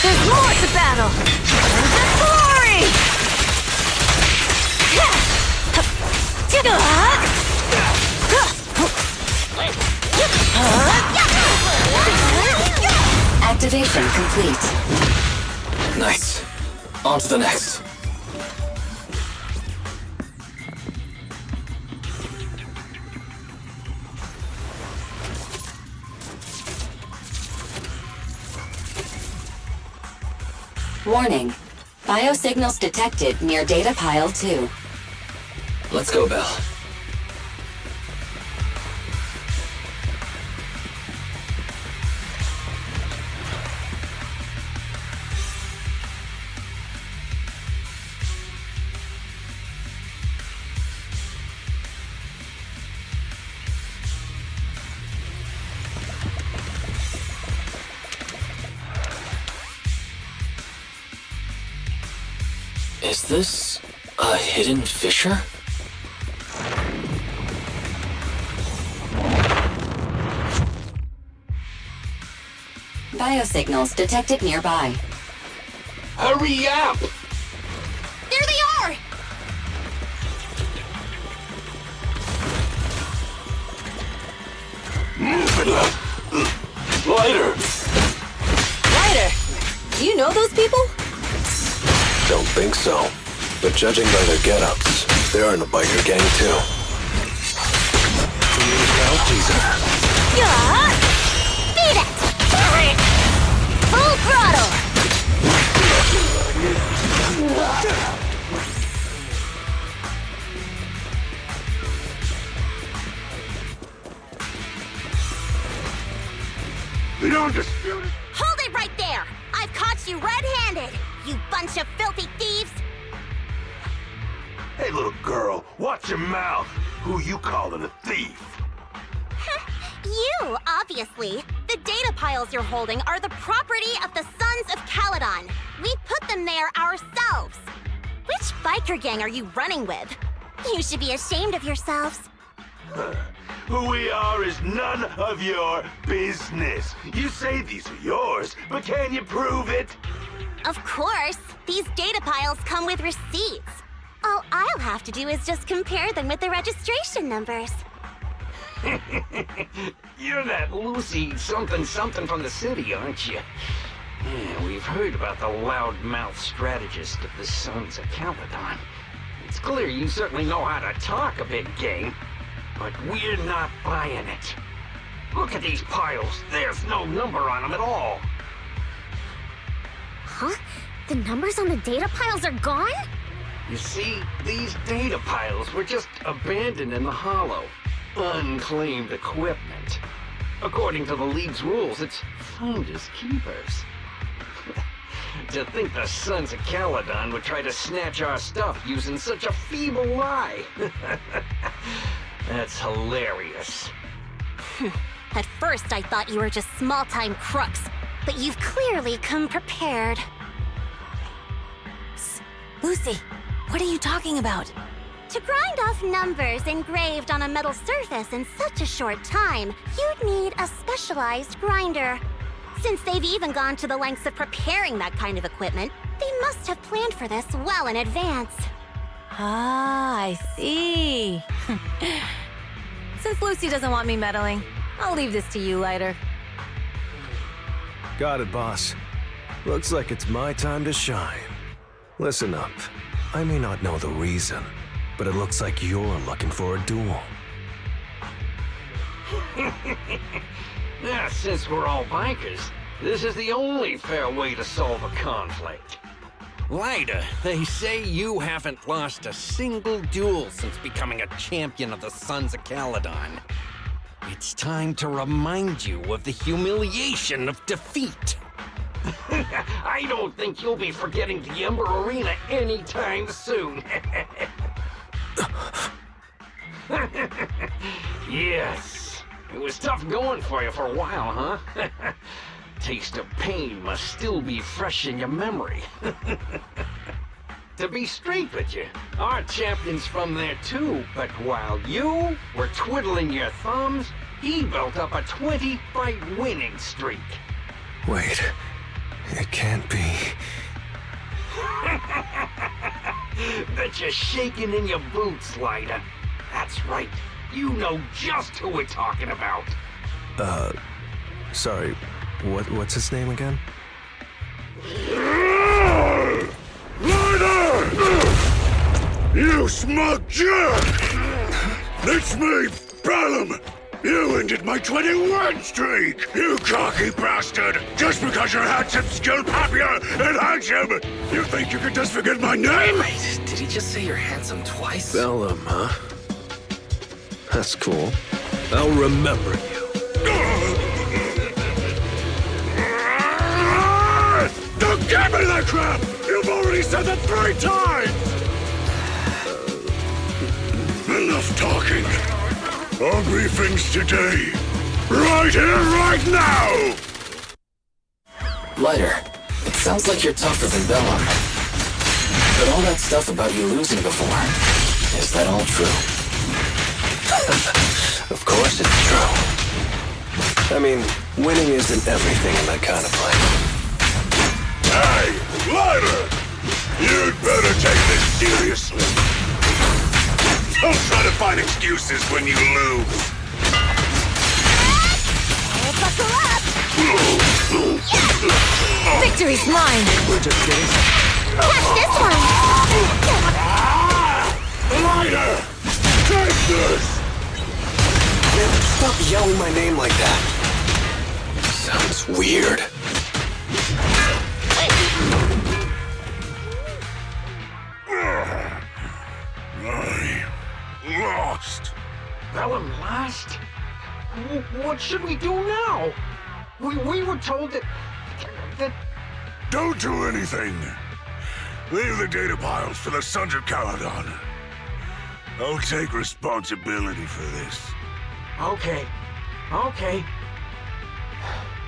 S6: There's more to battle! There's glory!
S8: Activation complete.
S4: Nice. On to the next.
S8: Warning. Biosignals detected near data pile 2.
S4: Let's go, Belle. Is this a hidden fissure?
S8: Biosignals detected nearby.
S5: Hurry up!
S13: There they are!
S5: Move it up! Lighter!
S6: Ryder, do you know those people?
S11: Don't think so. But judging by their get-ups, they're in the biker gang too.
S13: Yeah! Beat it! Full throttle!
S5: The undisputed...
S13: Hold it right there! I've caught you red-handed, you bunch of filthy thieves!
S5: Hey, little girl, watch your mouth. Who you calling a thief?
S13: You, obviously. The data piles you're holding are the property of the Sons of Caledon. We put them there ourselves. Which biker gang are you running with? You should be ashamed of yourselves.
S5: Who we are is none of your business. You say these are yours, but can you prove it?
S13: Of course. These data piles come with receipts. All I'll have to do is just compare them with the registration numbers.
S12: You're that Lucy something from the city, aren't you? Yeah, we've heard about the loudmouth strategist of the Sons of Caledon. It's clear you certainly know how to talk a big game, but we're not buying it. Look at these piles. There's no number on them at all.
S13: Huh? The numbers on the data piles are gone?
S12: You see, these data piles were just abandoned in the hollow. Unclaimed equipment. According to the League's rules, it's finders keepers. To think the Sons of Caledon would try to snatch our stuff using such a feeble lie. That's hilarious.
S7: At first, I thought you were just small-time crooks, but you've clearly come prepared.
S6: Psst. Lucy, what are you talking about?
S7: To grind off numbers engraved on a metal surface in such a short time, you'd need a specialized grinder. Since they've even gone to the lengths of preparing that kind of equipment, they must have planned for this well in advance.
S6: Ah, I see. Since Lucy doesn't want me meddling, I'll leave this to you, Lighter.
S11: Got it, boss. Looks like it's my time to shine. Listen up. I may not know the reason, but it looks like you're looking for a duel.
S12: Yeah, since we're all bikers, this is the only fair way to solve a conflict.
S16: Lighter, they say you haven't lost a single duel since becoming a champion of the Sons of Caledon. It's time to remind you of the humiliation of defeat.
S12: I don't think you'll be forgetting the Ember Arena anytime soon. Yes, it was tough going for you for a while, huh? Taste of pain must still be fresh in your memory. To be straight with you, our champion's from there too, but while you were twiddling your thumbs, he built up a 20-fight winning streak.
S11: Wait, it can't be.
S12: Bet you're shaking in your boots, Lighter. That's right, you know just who we're talking about.
S11: Sorry, what's his name again?
S5: Lighter! You smug jerk! It's me, Bellum! You ended my 20-win streak! You cocky bastard! Just because you're handsome, skilled, happier, and handsome! You think you can just forget my name?
S4: Wait, did he just say you're handsome twice?
S11: Bellum, huh? That's cool. I'll remember you.
S5: Don't give me that crap! You've already said that 3 times! Enough talking. I'll be things today. Right here, right now!
S4: Lighter, it sounds like you're tougher than Bellum. But all that stuff about you losing before, is that all true?
S11: Of course it's true. I mean, winning isn't everything in that kind of play.
S5: Hey, Lighter! You'd better take this seriously. Don't try to find excuses when you lose.
S6: Buckle up! Victory's mine!
S11: We're just getting...
S7: Catch this one!
S5: Lighter! Take this!
S11: Man, stop yelling my name like that. Sounds weird.
S5: I lost.
S12: Bellum lost? What should we do now? We were told that...
S5: Don't do anything. Leave the data piles for the Sons of Caledon. I'll take responsibility for this.
S12: Okay.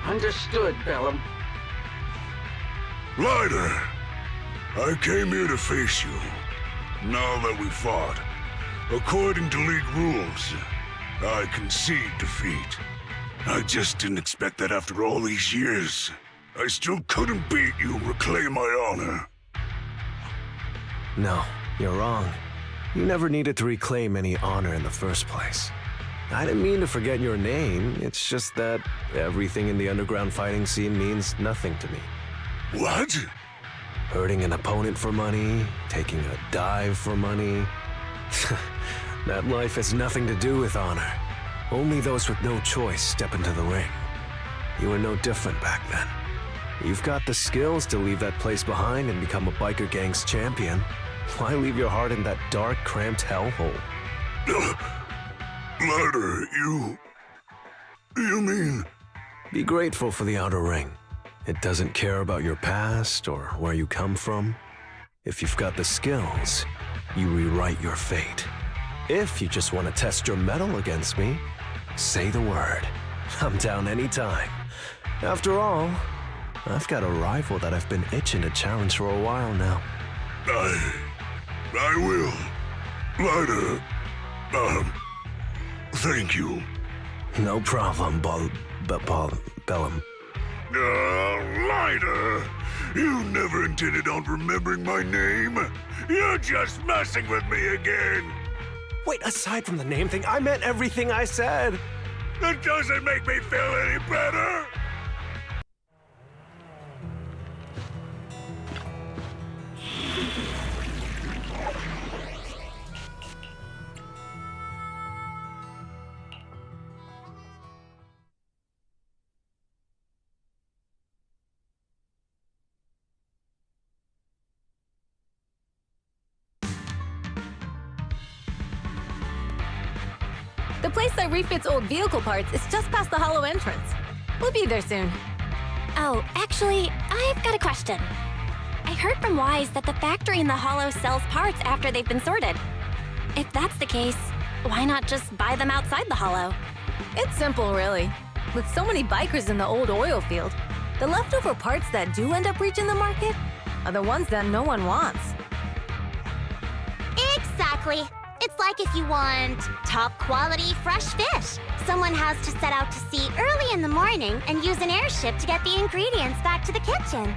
S12: Understood, Bellum.
S5: Lighter, I came here to face you. Now that we fought, according to League rules, I concede defeat. I just didn't expect that after all these years. I still couldn't beat you, reclaim my honor.
S11: No, you're wrong. You never needed to reclaim any honor in the first place. I didn't mean to forget your name, it's just that everything in the underground fighting scene means nothing to me.
S5: What?
S11: Hurting an opponent for money, taking a dive for money. That life has nothing to do with honor. Only those with no choice step into the ring. You were no different back then. You've got the skills to leave that place behind and become a biker gang's champion. Why leave your heart in that dark, cramped hellhole?
S5: Lighter, you... You mean?
S11: Be grateful for the outer ring. It doesn't care about your past or where you come from. If you've got the skills, you rewrite your fate. If you just want to test your mettle against me, say the word. I'm down anytime. After all, I've got a rival that I've been itching to challenge for a while now.
S5: I will. Lighter. Thank you.
S11: No problem, Bellum.
S5: Lighter. You never intended on remembering my name. You're just messing with me again.
S11: Wait, aside from the name thing, I meant everything I said.
S5: It doesn't make me feel any better.
S6: The place that refits old vehicle parts is just past the hollow entrance. We'll be there soon.
S3: Oh, actually, I've got a question. I heard from Wise that the factory in the hollow sells parts after they've been sorted. If that's the case, why not just buy them outside the hollow?
S6: It's simple, really. With so many bikers in the old oil field, the leftover parts that do end up reaching the market are the ones that no one wants.
S13: Exactly. It's like if you want top quality fresh fish. Someone has to set out to sea early in the morning and use an airship to get the ingredients back to the kitchen.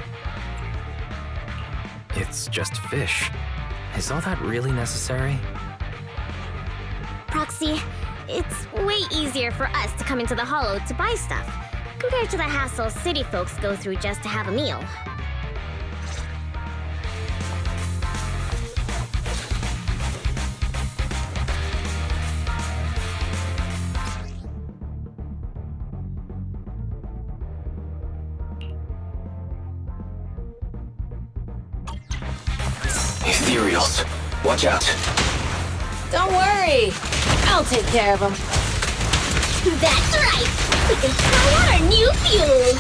S4: It's just fish. Is all that really necessary?
S13: Proxy, it's way easier for us to come into the hollow to buy stuff, compared to the hassle city folks go through just to have a meal.
S4: Ethereals. Watch out.
S6: Don't worry. I'll take care of them.
S13: That's right! We can try out our new fuel!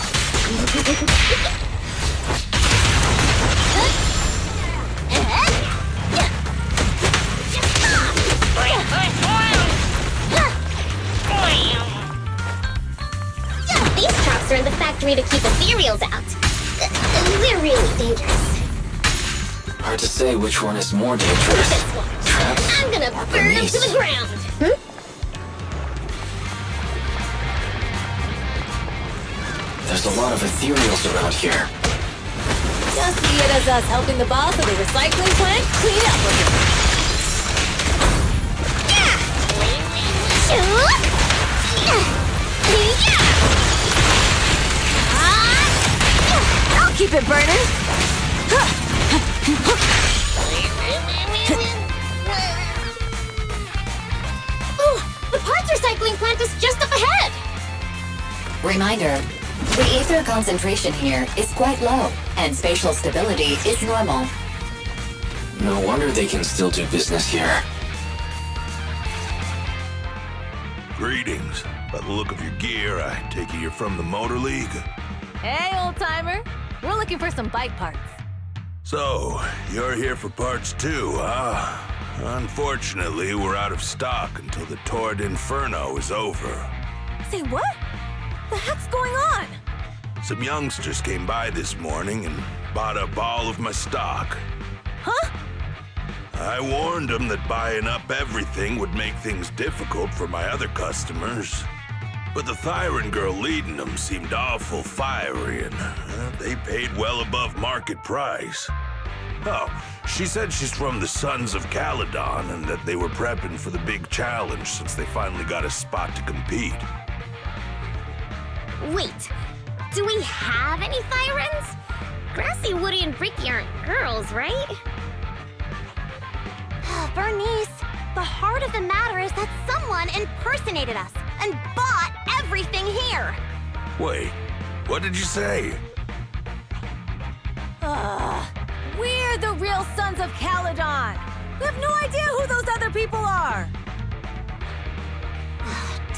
S13: These traps are in the factory to keep ethereals out. They're really dangerous.
S4: Hard to say which one is more dangerous. Traps?
S13: I'm gonna burn them to the ground!
S4: There's a lot of ethereals around here.
S6: Just see it as us helping the boss of the recycling plant clean up with it. I'll keep it burning.
S13: Oh, the parts recycling plant is just up ahead!
S8: Reminder, the ether concentration here is quite low, and spatial stability is normal.
S4: No wonder they can still do business here.
S5: Greetings. By the look of your gear, I take it you're from the Motor League?
S6: Hey, old-timer. We're looking for some bike parts.
S5: So, you're here for parts too, huh? Unfortunately, we're out of stock until the Torrid Inferno is over.
S6: Say what? The heck's going on?
S5: Some youngsters came by this morning and bought up all of my stock.
S6: Huh?
S5: I warned them that buying up everything would make things difficult for my other customers. But the Thyran girl leading them seemed awful fiery, and they paid well above market price. Oh, she said she's from the Sons of Caledon and that they were prepping for the big challenge since they finally got a spot to compete.
S13: Wait, do we have any Thyrans? Grassy, Woody, and Bricky aren't girls, right? Bernice, the heart of the matter is that someone impersonated us and bought everything here.
S5: Wait, what did you say?
S6: We're the real Sons of Caledon. We have no idea who those other people are.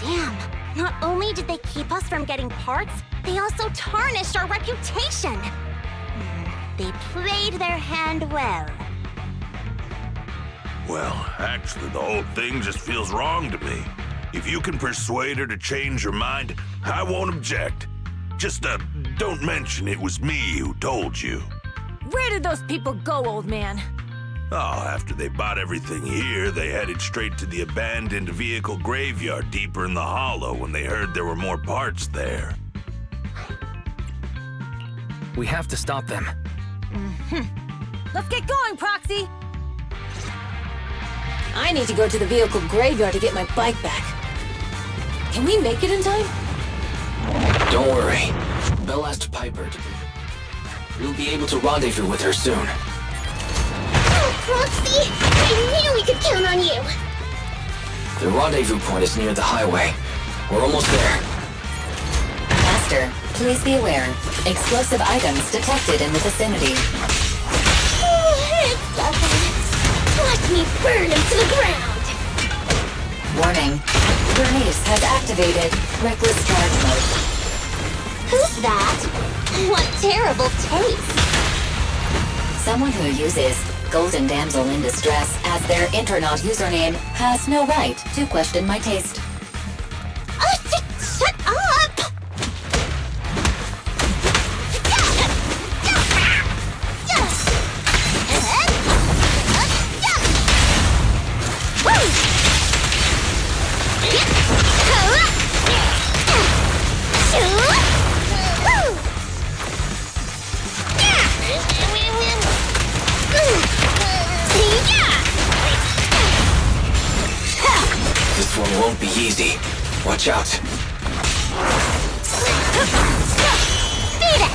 S13: Damn,
S7: Not only did they keep us from getting parts, they also tarnished our reputation. They played their hand well.
S5: Well, actually, the whole thing just feels wrong to me. If you can persuade her to change her mind, I won't object. Just, don't mention it was me who told you.
S6: Where did those people go, old man?
S5: Oh, after they bought everything here, they headed straight to the abandoned vehicle graveyard deeper in the hollow when they heard there were more parts there.
S4: We have to stop them.
S6: Let's get going, Proxy!
S17: I need to go to the vehicle graveyard to get my bike back. Can we make it in time?
S4: Don't worry. Belle asked Piper to... We'll be able to rendezvous with her soon.
S13: Oh, Proxy! I knew we could count on you!
S4: The rendezvous point is near the highway. We're almost there.
S8: Master, please be aware. Explosive items detected in the vicinity.
S13: It's nothing. Watch me burn him to the ground!
S8: Warning. Bernice has activated reckless charge mode.
S13: Who's that? What terrible taste!
S8: Someone who uses Golden Damsel in Distress as their Internaut username has no right to question my taste.
S13: Shut up!
S4: This one won't be easy. Watch out.
S13: Beat it!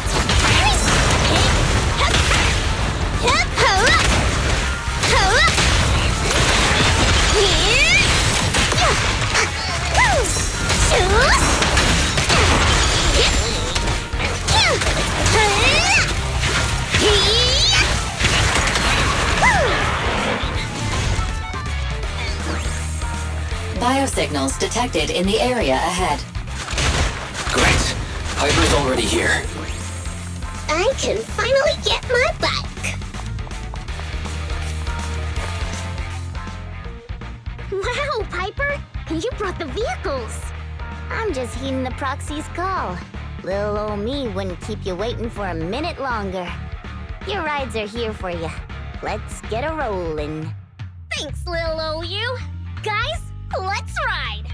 S8: Biosignals detected in the area ahead.
S4: Great. Piper's already here.
S13: I can finally get my bike. Wow, Piper! You brought the vehicles!
S7: I'm just heeding the Proxy's call. Little old me wouldn't keep you waiting for a minute longer. Your rides are here for you. Let's get a rollin'.
S13: Thanks, little OU. Guys, let's ride!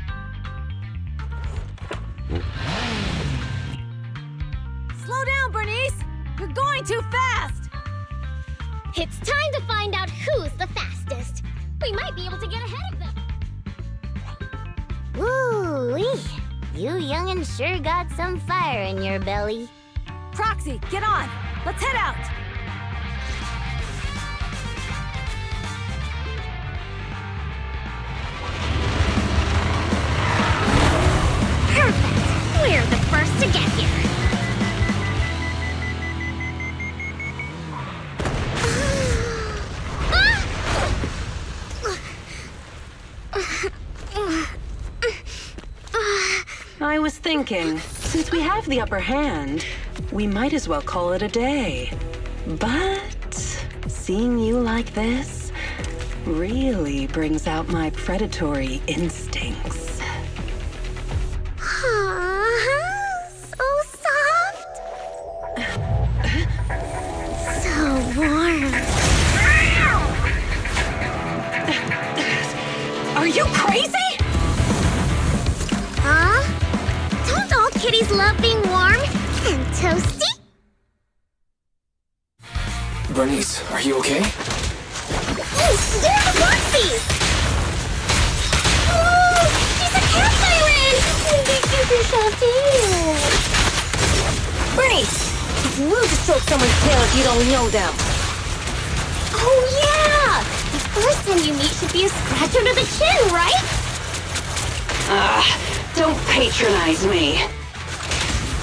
S6: Slow down, Bernice! You're going too fast!
S13: It's time to find out who's the fastest. We might be able to get ahead of them.
S7: Woo-wee! You young'uns sure got some fire in your belly.
S6: Proxy, get on! Let's head out!
S13: Perfect! We're the first to get here.
S15: I was thinking, since we have the upper hand, we might as well call it a day. But seeing you like this really brings out my predatory instincts.
S13: So soft. So warm.
S15: Are you crazy?
S13: Huh? Don't all kitties love being warm and toasty?
S4: Bernice, are you okay?
S13: They're the Roxies! Oh, she's a cat siren! They super soft too.
S17: Bernice! It's rude to stroke someone's tail if you don't know them.
S13: Oh yeah! The first time you meet should be a scratch under the chin, right?
S15: Don't patronize me.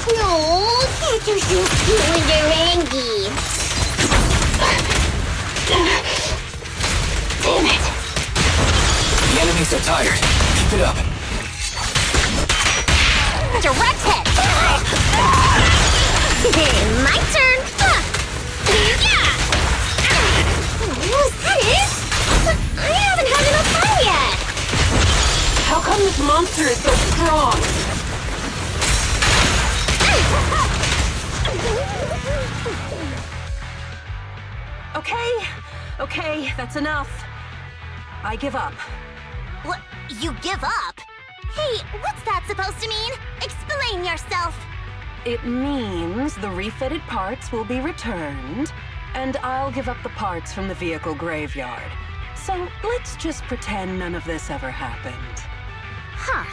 S13: No, cats are so cute when they're angry.
S15: Damn it!
S4: The enemies are tired. Keep it up.
S13: direct hit! My turn! Was that it? But I haven't had enough fun yet!
S15: How come this monster is so strong? Okay, that's enough. I give up.
S13: What? You give up? Hey, what's that supposed to mean? Explain yourself.
S15: It means the refitted parts will be returned, and I'll give up the parts from the vehicle graveyard. So let's just pretend none of this ever happened.
S13: Huh.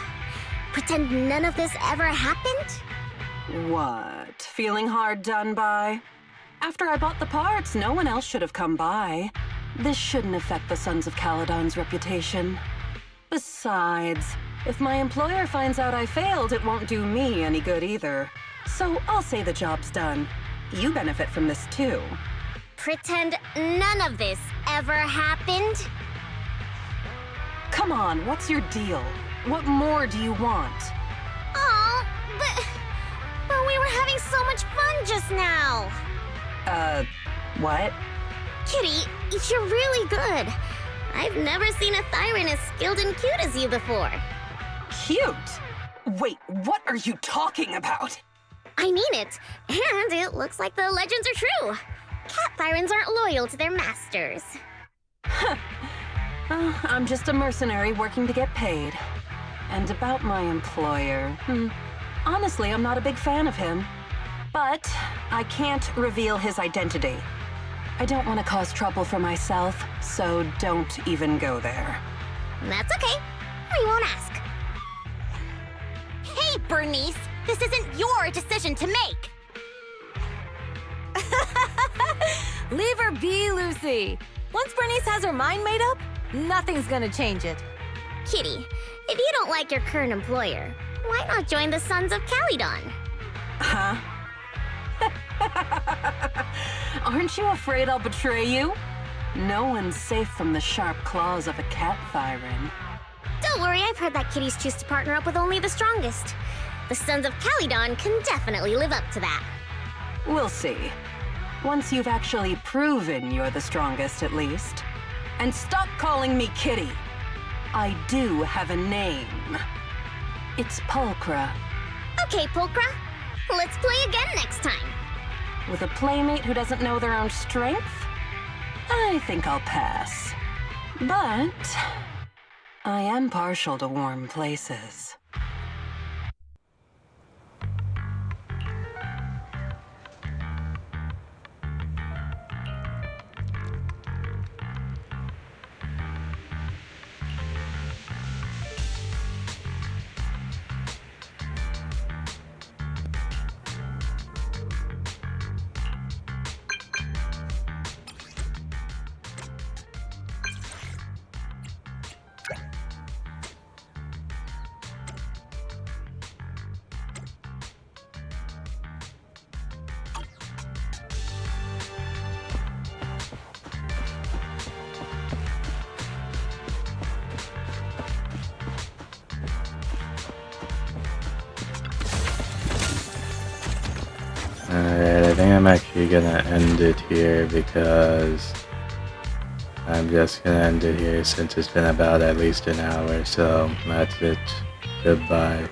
S13: Pretend none of this ever happened?
S15: What? Feeling hard done by? After I bought the parts, no one else should have come by. This shouldn't affect the Sons of Caledon's reputation. Besides, if my employer finds out I failed, it won't do me any good either. So I'll say the job's done. You benefit from this too.
S13: Pretend none of this ever happened?
S15: Come on, what's your deal? What more do you want?
S13: Oh, but we were having so much fun just now.
S15: What?
S13: Kitty, you're really good. I've never seen a Thyran as skilled and cute as you before.
S15: Cute? Wait, what are you talking about?
S13: I mean it, and it looks like the legends are true. Cat Thyrans aren't loyal to their masters.
S15: I'm just a mercenary working to get paid. And about my employer, honestly, I'm not a big fan of him. But I can't reveal his identity. I don't want to cause trouble for myself, so don't even go there.
S13: That's okay. We won't ask. Hey, Bernice! This isn't your decision to make!
S6: Leave her be, Lucy. Once Bernice has her mind made up, nothing's gonna change it.
S13: Kitty, if you don't like your current employer, why not join the Sons of Caledon?
S15: Huh? Aren't you afraid I'll betray you? No one's safe from the sharp claws of a cat Thyran.
S13: Don't worry, I've heard that kitties choose to partner up with only the strongest. The Sons of Caledon can definitely live up to that.
S15: We'll see. Once you've actually proven you're the strongest, at least. And stop calling me Kitty. I do have a name. It's Pulchra.
S13: Okay, Pulchra. Let's play again next time.
S15: With a playmate who doesn't know their own strength? I think I'll pass. But I am partial to warm places.
S1: Alright, I think I'm actually gonna end it here because I'm just gonna end it here since it's been about at least an hour, so that's it. Goodbye.